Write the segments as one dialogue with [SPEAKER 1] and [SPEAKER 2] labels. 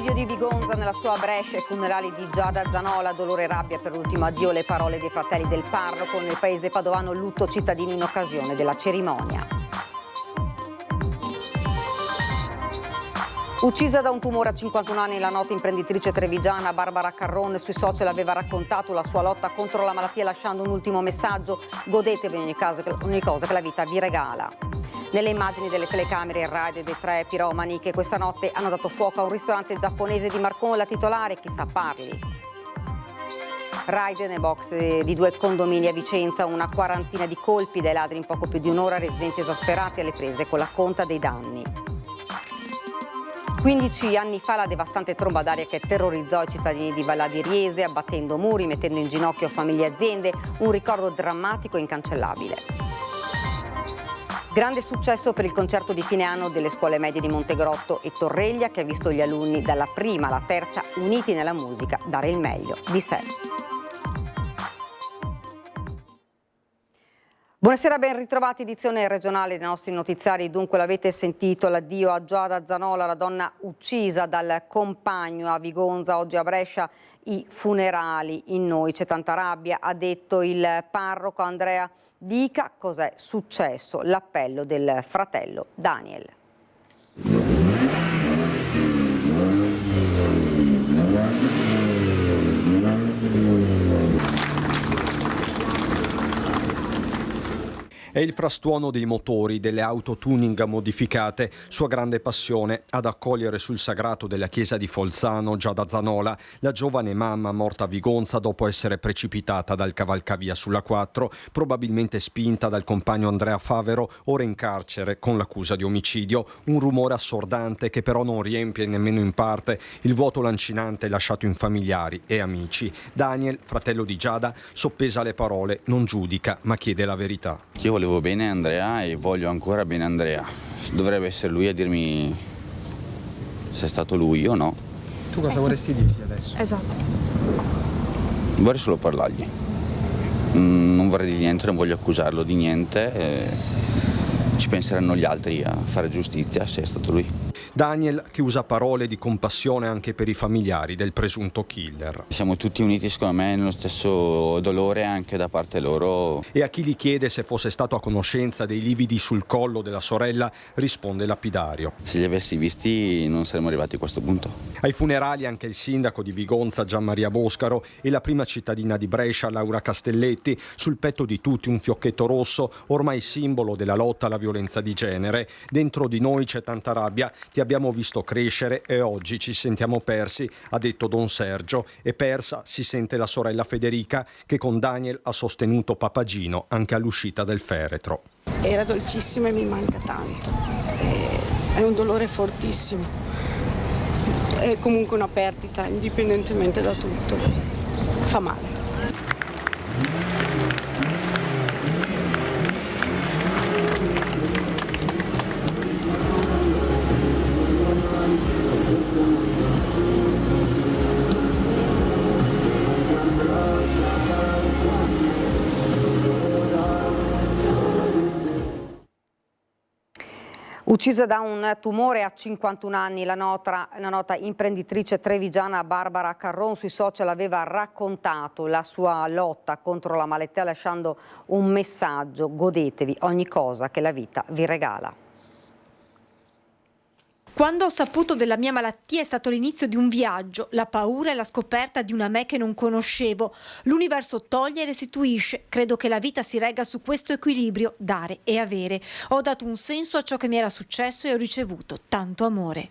[SPEAKER 1] L'omicidio di Vigonza nella sua Brescia, i funerali di Giada Zanola, dolore e rabbia per l'ultimo addio, le parole dei fratelli del parroco. Nel paese padovano lutto cittadino in occasione della cerimonia. Uccisa da un tumore a 51 anni, la nota imprenditrice trevigiana Barbara Carron sui social aveva raccontato la sua lotta contro la malattia lasciando un ultimo messaggio: godetevi ogni cosa che la vita vi regala. Nelle immagini delle telecamere il raid dei 3 piromani che questa notte hanno dato fuoco a un ristorante giapponese di Marcon, la titolare chissà parli. Raid nei box di 2 condomini a Vicenza, una quarantina di colpi dai ladri in poco più di un'ora, residenti esasperati alle prese con la conta dei danni. 15 anni fa la devastante tromba d'aria che terrorizzò i cittadini di Vallà di Riese, abbattendo muri, mettendo in ginocchio famiglie e aziende, un ricordo drammatico e incancellabile. Grande successo per il concerto di fine anno delle scuole medie di Montegrotto e Torreglia, che ha visto gli alunni dalla prima alla terza uniti nella musica dare il meglio di sé. Buonasera, ben ritrovati, edizione regionale dei nostri notiziari. Dunque l'avete sentito, l'addio a Giada Zanola, la donna uccisa dal compagno a Vigonza, oggi a Brescia i funerali. In noi c'è tanta rabbia, ha detto il parroco. Andrea, dica cos'è successo, l'appello del fratello Daniel.
[SPEAKER 2] È il frastuono dei motori delle auto tuning modificate, sua grande passione, ad accogliere sul sagrato della chiesa di Folzano Giada Zanola, la giovane mamma morta a Vigonza dopo essere precipitata dal cavalcavia sulla 4, probabilmente spinta dal compagno Andrea Favero, ora in carcere con l'accusa di omicidio. Un rumore assordante che però non riempie nemmeno in parte il vuoto lancinante lasciato in familiari e amici. Daniel, fratello di Giada, soppesa le parole, non giudica ma chiede la verità.
[SPEAKER 3] Io volevo bene Andrea e voglio ancora bene Andrea. Dovrebbe essere lui a dirmi se è stato lui o no.
[SPEAKER 4] Tu cosa vorresti dirgli adesso?
[SPEAKER 5] Esatto.
[SPEAKER 3] Vorrei solo parlargli. Non vorrei dire niente, non voglio accusarlo di niente. Ci penseranno gli altri a fare giustizia se è stato lui.
[SPEAKER 2] Daniel che usa parole di compassione anche per i familiari del presunto killer.
[SPEAKER 3] Siamo tutti uniti secondo me nello stesso dolore anche da parte loro.
[SPEAKER 2] E a chi gli chiede se fosse stato a conoscenza dei lividi sul collo della sorella risponde lapidario:
[SPEAKER 3] se li avessi visti non saremmo arrivati a questo punto.
[SPEAKER 2] Ai funerali anche il sindaco di Vigonza Gian Maria Boscaro e la prima cittadina di Brescia Laura Castelletti, sul petto di tutti un fiocchetto rosso, ormai simbolo della lotta alla violenza di genere. Dentro di noi c'è tanta rabbia, ti abbiamo visto crescere e oggi ci sentiamo persi, ha detto Don Sergio, e persa si sente la sorella Federica che con Daniel ha sostenuto Papagino anche all'uscita del feretro.
[SPEAKER 5] Era dolcissima e mi manca tanto, è un dolore fortissimo, è comunque una perdita indipendentemente da tutto, fa male.
[SPEAKER 1] Uccisa da un tumore a 51 anni, la nota imprenditrice trevigiana Barbara Carron sui social aveva raccontato la sua lotta contro la malattia lasciando un messaggio: godetevi ogni cosa che la vita vi regala.
[SPEAKER 6] Quando ho saputo della mia malattia è stato l'inizio di un viaggio, la paura e la scoperta di una me che non conoscevo. L'universo toglie e restituisce. Credo che la vita si regga su questo equilibrio, dare e avere. Ho dato un senso a ciò che mi era successo e ho ricevuto tanto amore.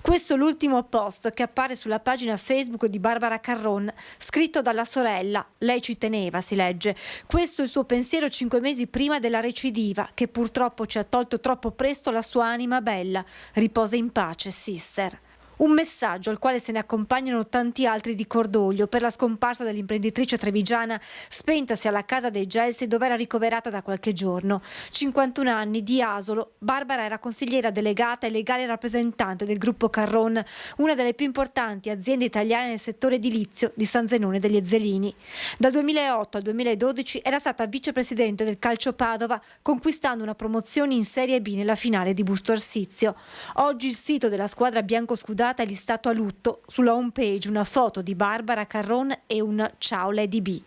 [SPEAKER 6] Questo è l'ultimo post che appare sulla pagina Facebook di Barbara Carron, scritto dalla sorella. Lei ci teneva, si legge. Questo è il suo pensiero 5 mesi prima della recidiva, che purtroppo ci ha tolto troppo presto la sua anima bella. Riposa in pace, sister. Un messaggio al quale se ne accompagnano tanti altri di cordoglio per la scomparsa dell'imprenditrice trevigiana spentasi alla casa dei Gelsi dove era ricoverata da qualche giorno. 51 anni, di Asolo, Barbara era consigliera delegata e legale rappresentante del gruppo Carron, una delle più importanti aziende italiane nel settore edilizio di San Zenone degli Ezzelini. Dal 2008 al 2012 era stata vicepresidente del Calcio Padova, conquistando una promozione in Serie B nella finale di Busto Arsizio. Oggi il sito della squadra biancoscudata salutata e listato a lutto. Sulla home page una foto di Barbara Carron e un ciao Lady B.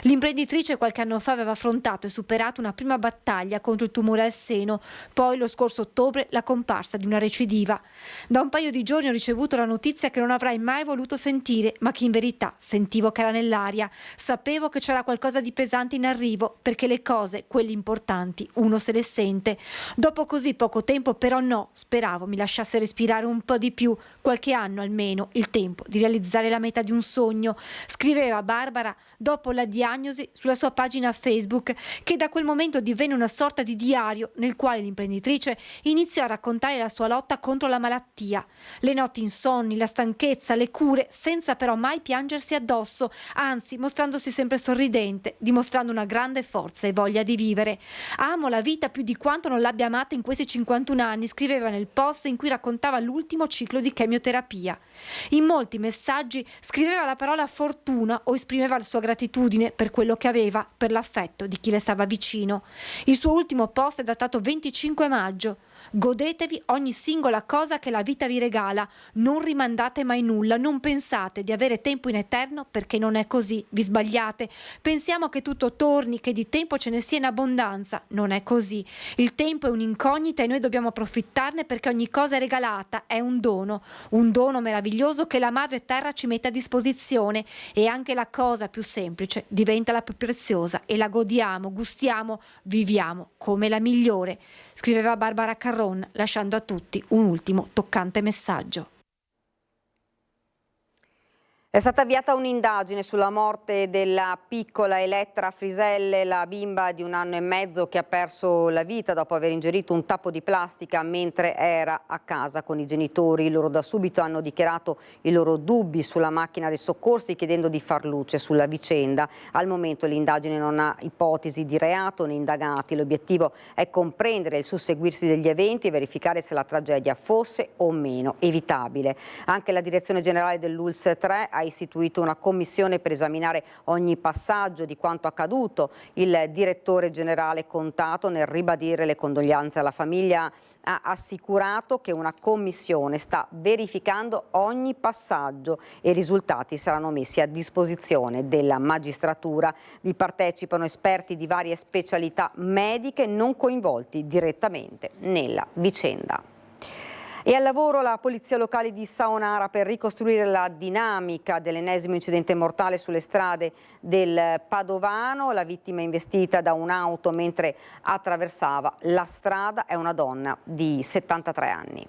[SPEAKER 6] L'imprenditrice qualche anno fa aveva affrontato e superato una prima battaglia contro il tumore al seno, poi lo scorso ottobre la comparsa di una recidiva. Da un paio di giorni ho ricevuto la notizia che non avrei mai voluto sentire, ma che in verità sentivo che era nell'aria. Sapevo che c'era qualcosa di pesante in arrivo, perché le cose, quelle importanti, uno se le sente. Dopo così poco tempo però no, speravo mi lasciasse respirare un po' di più, qualche anno almeno, il tempo di realizzare la meta di un sogno, scriveva Barbara dopo la diagnosi sulla sua pagina Facebook, che da quel momento divenne una sorta di diario nel quale l'imprenditrice iniziò a raccontare la sua lotta contro la malattia, le notti insonni, la stanchezza, le cure, senza però mai piangersi addosso, anzi mostrandosi sempre sorridente, dimostrando una grande forza e voglia di vivere. Amo la vita più di quanto non l'abbia amata in questi 51 anni, scriveva nel post in cui raccontava l'ultimo ciclo di chemioterapia. In molti messaggi scriveva la parola fortuna o esprimeva la sua gratitudine per quello che aveva, per l'affetto di chi le stava vicino. Il suo ultimo post è datato 25 maggio. Godetevi ogni singola cosa che la vita vi regala, non rimandate mai nulla, non pensate di avere tempo in eterno perché non è così, vi sbagliate. Pensiamo che tutto torni, che di tempo ce ne sia in abbondanza, non è così. Il tempo è un'incognita e noi dobbiamo approfittarne perché ogni cosa è regalata, è un dono meraviglioso che la madre terra ci mette a disposizione, e anche la cosa più semplice diventa la più preziosa e la godiamo, gustiamo, viviamo come la migliore, scriveva Barbara Carron, lasciando a tutti un ultimo toccante messaggio.
[SPEAKER 1] È stata avviata un'indagine sulla morte della piccola Elettra Friselle, la bimba di 1 anno e mezzo che ha perso la vita dopo aver ingerito un tappo di plastica mentre era a casa con i genitori. Loro da subito hanno dichiarato i loro dubbi sulla macchina dei soccorsi, chiedendo di far luce sulla vicenda. Al momento l'indagine non ha ipotesi di reato né indagati. L'obiettivo è comprendere il susseguirsi degli eventi e verificare se la tragedia fosse o meno evitabile. Anche la Direzione Generale dell'ULSS 3 ha istituito una commissione per esaminare ogni passaggio di quanto accaduto. Il direttore generale Contato, nel ribadire le condoglianze alla famiglia, ha assicurato che una commissione sta verificando ogni passaggio e i risultati saranno messi a disposizione della magistratura. Vi partecipano esperti di varie specialità mediche non coinvolti direttamente nella vicenda. E al lavoro la polizia locale di Saonara per ricostruire la dinamica dell'ennesimo incidente mortale sulle strade del Padovano. La vittima investita da un'auto mentre attraversava la strada è una donna di 73 anni.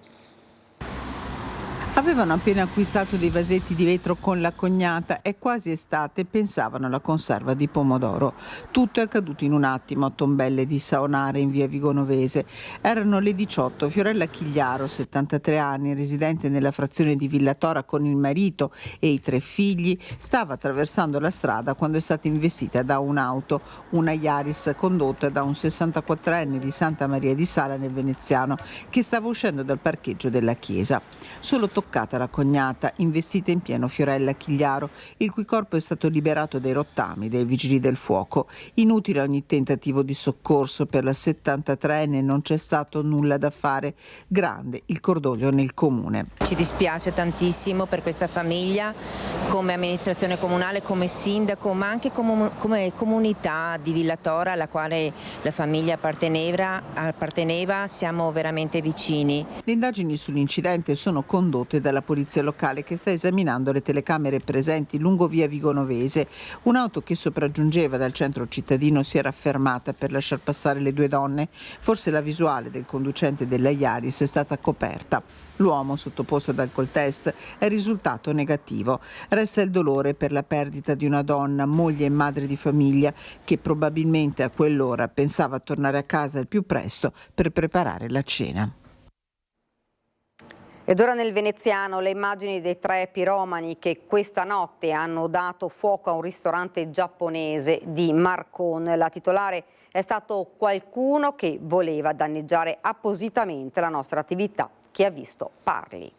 [SPEAKER 7] Avevano appena acquistato dei vasetti di vetro con la cognata, è quasi estate, pensavano alla conserva di pomodoro. Tutto è accaduto in un attimo a Tombelle di Saonara in via Vigonovese. Erano le 18, Fiorella Chigliaro, 73 anni, residente nella frazione di Villatora con il marito e i 3 figli, stava attraversando la strada quando è stata investita da un'auto, una Yaris condotta da un 64enne di Santa Maria di Sala nel Veneziano, che stava uscendo dal parcheggio della chiesa. Solo toccata la cognata, investita in pieno Fiorella Chigliaro, il cui corpo è stato liberato dai rottami dai vigili del fuoco. Inutile ogni tentativo di soccorso per la 73enne, non c'è stato nulla da fare. Grande il cordoglio nel comune.
[SPEAKER 8] Ci dispiace tantissimo per questa famiglia, come amministrazione comunale, come sindaco, ma anche come comunità di Villatora alla quale la famiglia apparteneva, siamo veramente vicini.
[SPEAKER 7] Le indagini sull'incidente sono condotte dalla polizia locale, che sta esaminando le telecamere presenti lungo via Vigonovese. Un'auto che sopraggiungeva dal centro cittadino si era fermata per lasciar passare le 2 donne. Forse la visuale del conducente della Yaris è stata coperta. L'uomo, sottoposto ad alcol test, è risultato negativo. Resta il dolore per la perdita di una donna, moglie e madre di famiglia, che probabilmente a quell'ora pensava a tornare a casa il più presto per preparare la cena.
[SPEAKER 1] Ed ora nel veneziano le immagini dei 3 piromani che questa notte hanno dato fuoco a un ristorante giapponese di Marcon. La titolare è stato qualcuno che voleva danneggiare appositamente la nostra attività. Chi ha visto parli.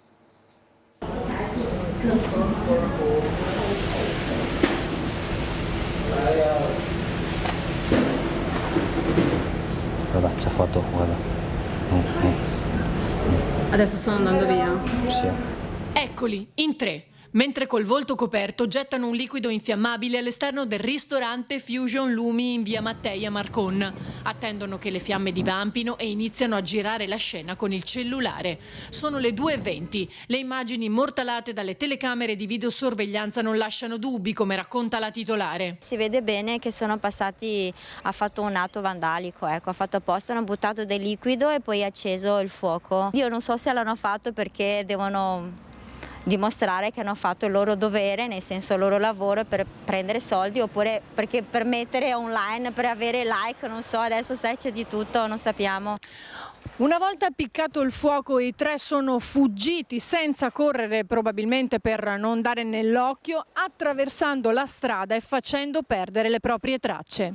[SPEAKER 9] Guarda, ci ha fatto, guarda.
[SPEAKER 10] Adesso stanno andando via?
[SPEAKER 9] Sì. Eccoli, in 3. Mentre col volto coperto gettano un liquido infiammabile all'esterno del ristorante Fusion Lumi in via Mattei a Marcon. Attendono che le fiamme divampino e iniziano a girare la scena con il cellulare. Sono le 2:20. Le immagini immortalate dalle telecamere di videosorveglianza non lasciano dubbi, come racconta la titolare.
[SPEAKER 10] Si vede bene che sono passati, ha fatto un atto vandalico, ecco, ha fatto apposta, hanno buttato del liquido e poi acceso il fuoco. Io non so se l'hanno fatto perché devono dimostrare che hanno fatto il loro dovere, nel senso il loro lavoro, per prendere soldi, oppure perché per mettere online, per avere like, non so, adesso sai c'è di tutto, non sappiamo.
[SPEAKER 9] Una volta appiccato il fuoco, i 3 sono fuggiti senza correre, probabilmente per non dare nell'occhio, attraversando la strada e facendo perdere le proprie tracce.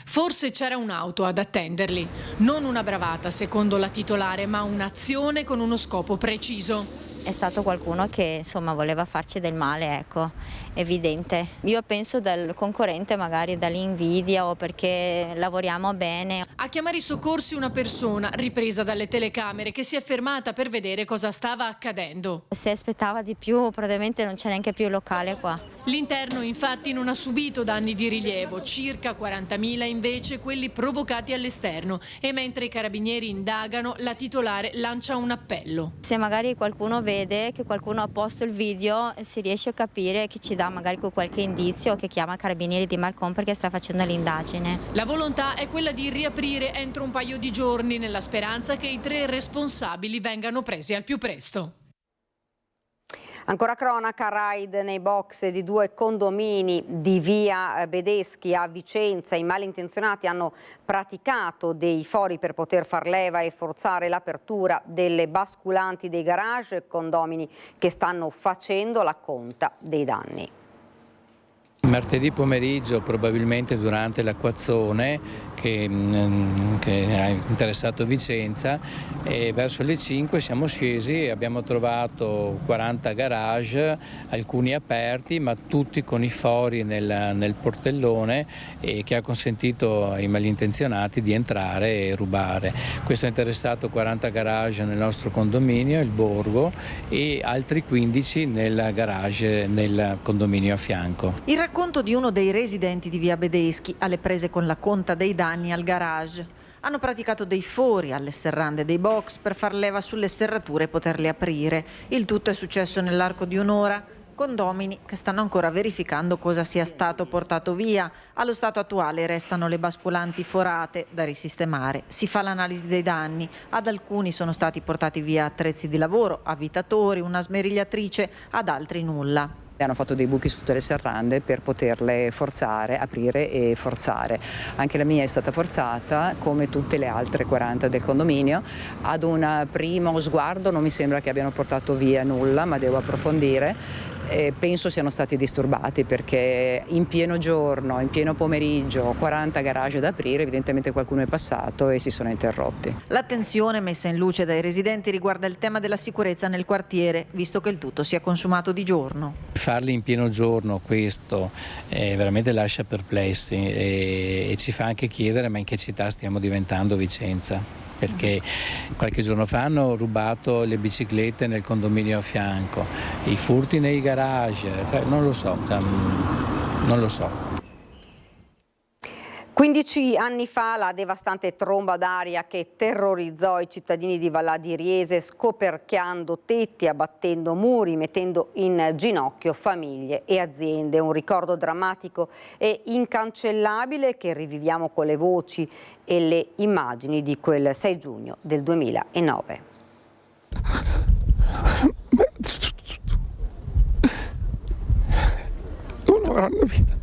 [SPEAKER 9] Forse c'era un'auto ad attenderli. Non una bravata, secondo la titolare, ma un'azione con uno scopo preciso.
[SPEAKER 10] È stato qualcuno che insomma voleva farci del male, ecco, evidente. Io penso del concorrente, magari dall'invidia o perché lavoriamo bene.
[SPEAKER 9] A chiamare i soccorsi una persona, ripresa dalle telecamere, che si è fermata per vedere cosa stava accadendo.
[SPEAKER 10] Se aspettava di più, praticamente non c'è neanche più il locale qua.
[SPEAKER 9] L'interno infatti non ha subito danni di rilievo, circa 40.000 invece quelli provocati all'esterno, e mentre i carabinieri indagano, la titolare lancia un appello.
[SPEAKER 10] Se magari qualcuno vede che qualcuno ha posto il video, si riesce a capire, che ci dà magari qualche indizio, che chiama i carabinieri di Marcon perché sta facendo l'indagine.
[SPEAKER 9] La volontà è quella di riaprire entro un paio di giorni, nella speranza che i 3 responsabili vengano presi al più presto.
[SPEAKER 1] Ancora cronaca, raid nei box di 2 condomini di via Bedeschi a Vicenza. I malintenzionati hanno praticato dei fori per poter far leva e forzare l'apertura delle basculanti dei garage, condomini che stanno facendo la conta dei danni.
[SPEAKER 11] Martedì pomeriggio, probabilmente durante l'acquazzone che ha interessato Vicenza, e verso le 5 siamo scesi e abbiamo trovato 40 garage, alcuni aperti ma tutti con i fori nel portellone, e che ha consentito ai malintenzionati di entrare e rubare. Questo ha interessato 40 garage nel nostro condominio, il Borgo, e altri 15 nel garage nel condominio a fianco.
[SPEAKER 12] Il racconto di uno dei residenti di via Bedeschi alle prese con la conta dei danni al garage. Hanno praticato dei fori alle serrande dei box per far leva sulle serrature e poterle aprire. Il tutto è successo nell'arco di un'ora. Condomini che stanno ancora verificando cosa sia stato portato via. Allo stato attuale restano le basculanti forate da risistemare. Si fa l'analisi dei danni. Ad alcuni sono stati portati via attrezzi di lavoro, avvitatori, una smerigliatrice, ad altri nulla.
[SPEAKER 13] Hanno fatto dei buchi su tutte le serrande per poterle forzare, aprire e forzare. Anche la mia è stata forzata, come tutte le altre 40 del condominio. Ad un primo sguardo non mi sembra che abbiano portato via nulla, ma devo approfondire. Penso siano stati disturbati, perché in pieno giorno, in pieno pomeriggio, 40 garage da aprire, evidentemente qualcuno è passato e si sono interrotti.
[SPEAKER 12] L'attenzione messa in luce dai residenti riguarda il tema della sicurezza nel quartiere, visto che il tutto si è consumato di giorno.
[SPEAKER 11] Farli in pieno giorno, questo veramente lascia perplessi e ci fa anche chiedere ma in che città stiamo diventando Vicenza. Perché qualche giorno fa hanno rubato le biciclette nel condominio a fianco, i furti nei garage, non lo so, non lo so.
[SPEAKER 1] 15 anni fa la devastante tromba d'aria che terrorizzò i cittadini di Vallà di Riese, scoperchiando tetti, abbattendo muri, mettendo in ginocchio famiglie e aziende. Un ricordo drammatico e incancellabile che riviviamo con le voci e le immagini di quel 6 giugno del 2009.
[SPEAKER 14] Una grande vita,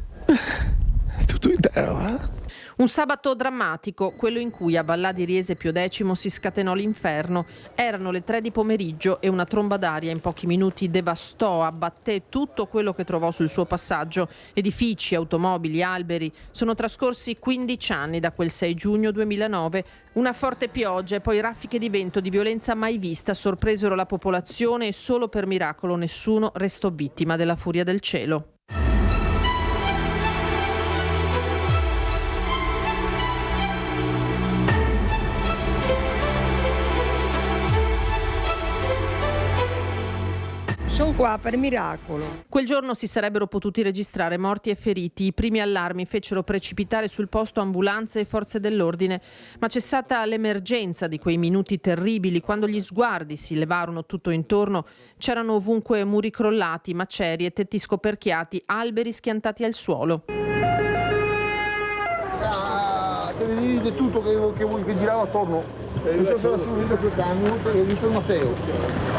[SPEAKER 14] tutto intero,
[SPEAKER 15] Un sabato drammatico, quello in cui a Vallà di Riese Pio X si scatenò l'inferno. Erano le 3 di pomeriggio e una tromba d'aria in pochi minuti devastò, abbatté tutto quello che trovò sul suo passaggio. Edifici, automobili, alberi. Sono trascorsi 15 anni da quel 6 giugno 2009. Una forte pioggia e poi raffiche di vento di violenza mai vista sorpresero la popolazione e solo per miracolo nessuno restò vittima della furia del cielo.
[SPEAKER 16] Sono qua per miracolo.
[SPEAKER 15] Quel giorno si sarebbero potuti registrare morti e feriti. I primi allarmi fecero precipitare sul posto ambulanze e forze dell'ordine, ma cessata l'emergenza di quei minuti terribili, quando gli sguardi si levarono tutto intorno, c'erano ovunque muri crollati, macerie, tetti scoperchiati, alberi schiantati al suolo.
[SPEAKER 17] Devi dire di tutto che girava attorno. Io sono subito sul camion e ho visto il Matteo.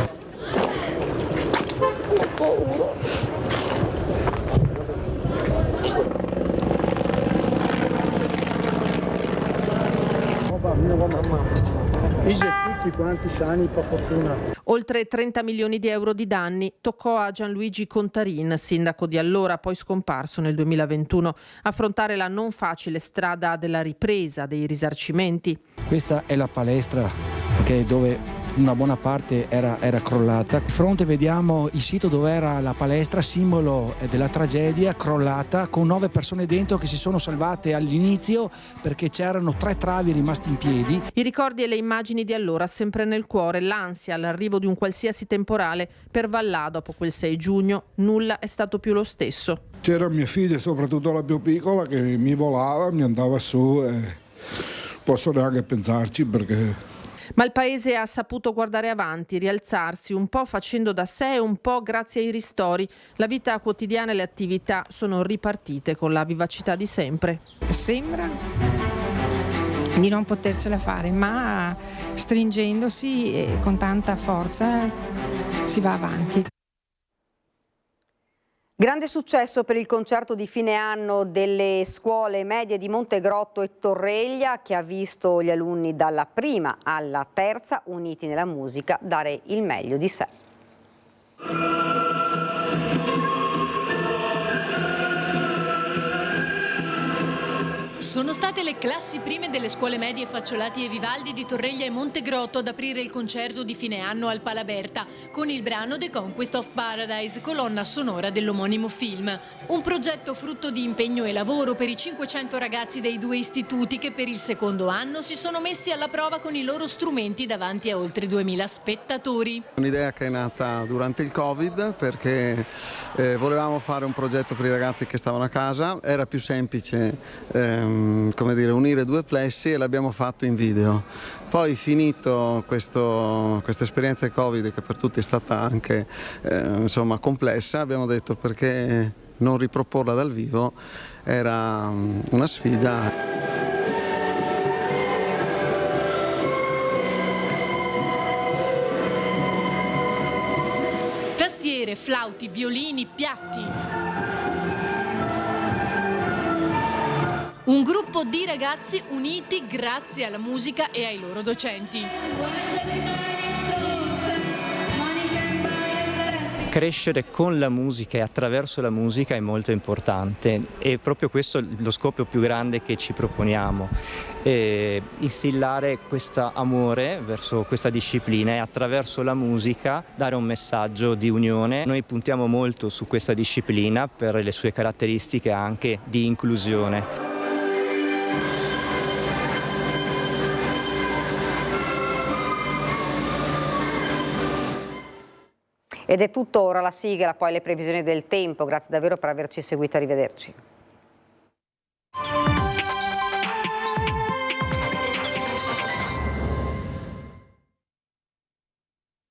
[SPEAKER 17] Tutti quanti sani, per fortuna.
[SPEAKER 15] Oltre 30 milioni di euro di danni toccò a Gianluigi Contarin, sindaco di allora, poi scomparso nel 2021, affrontare la non facile strada della ripresa, dei risarcimenti.
[SPEAKER 18] Questa è la palestra dove una buona parte era crollata. Di fronte vediamo il sito dove era la palestra, simbolo della tragedia, crollata, con 9 persone dentro che si sono salvate all'inizio perché c'erano 3 travi rimasti in piedi.
[SPEAKER 15] I ricordi e le immagini di allora sempre nel cuore, l'ansia all'arrivo di un qualsiasi temporale. Per Vallà, dopo quel 6 giugno, nulla è stato più lo stesso.
[SPEAKER 14] C'era mia figlia, soprattutto la più piccola, che mi volava, mi andava su e posso neanche pensarci perché...
[SPEAKER 15] Ma il paese ha saputo guardare avanti, rialzarsi, un po' facendo da sé e un po' grazie ai ristori. La vita quotidiana e le attività sono ripartite con la vivacità di sempre.
[SPEAKER 16] Sembra di non potercela fare, ma stringendosi e con tanta forza si va avanti.
[SPEAKER 1] Grande successo per il concerto di fine anno delle scuole medie di Montegrotto e Torreglia, che ha visto gli alunni dalla prima alla terza uniti nella musica dare il meglio di sé.
[SPEAKER 9] Sono state le classi prime delle scuole medie Facciolati e Vivaldi di Torreglia e Montegrotto ad aprire il concerto di fine anno al Palaberta con il brano The Conquest of Paradise, colonna sonora dell'omonimo film. Un progetto frutto di impegno e lavoro per i 500 ragazzi dei 2 istituti che per il secondo anno si sono messi alla prova con i loro strumenti davanti a oltre 2000 spettatori.
[SPEAKER 19] Un'idea che è nata durante il Covid perché volevamo fare un progetto per i ragazzi che stavano a casa, era più semplice unire 2 plessi e l'abbiamo fatto in video. Poi finito questa esperienza Covid, che per tutti è stata anche complessa, abbiamo detto perché non riproporla dal vivo, era una sfida.
[SPEAKER 9] Tastiere, flauti, violini, piatti. Un gruppo di ragazzi uniti grazie alla musica e ai loro docenti.
[SPEAKER 20] Crescere con la musica e attraverso la musica è molto importante e proprio questo è lo scopo più grande che ci proponiamo. Instillare questo amore verso questa disciplina e attraverso la musica dare un messaggio di unione. Noi puntiamo molto su questa disciplina per le sue caratteristiche anche di inclusione.
[SPEAKER 1] Ed è tutto, ora la sigla, poi le previsioni del tempo. Grazie davvero per averci seguito, arrivederci.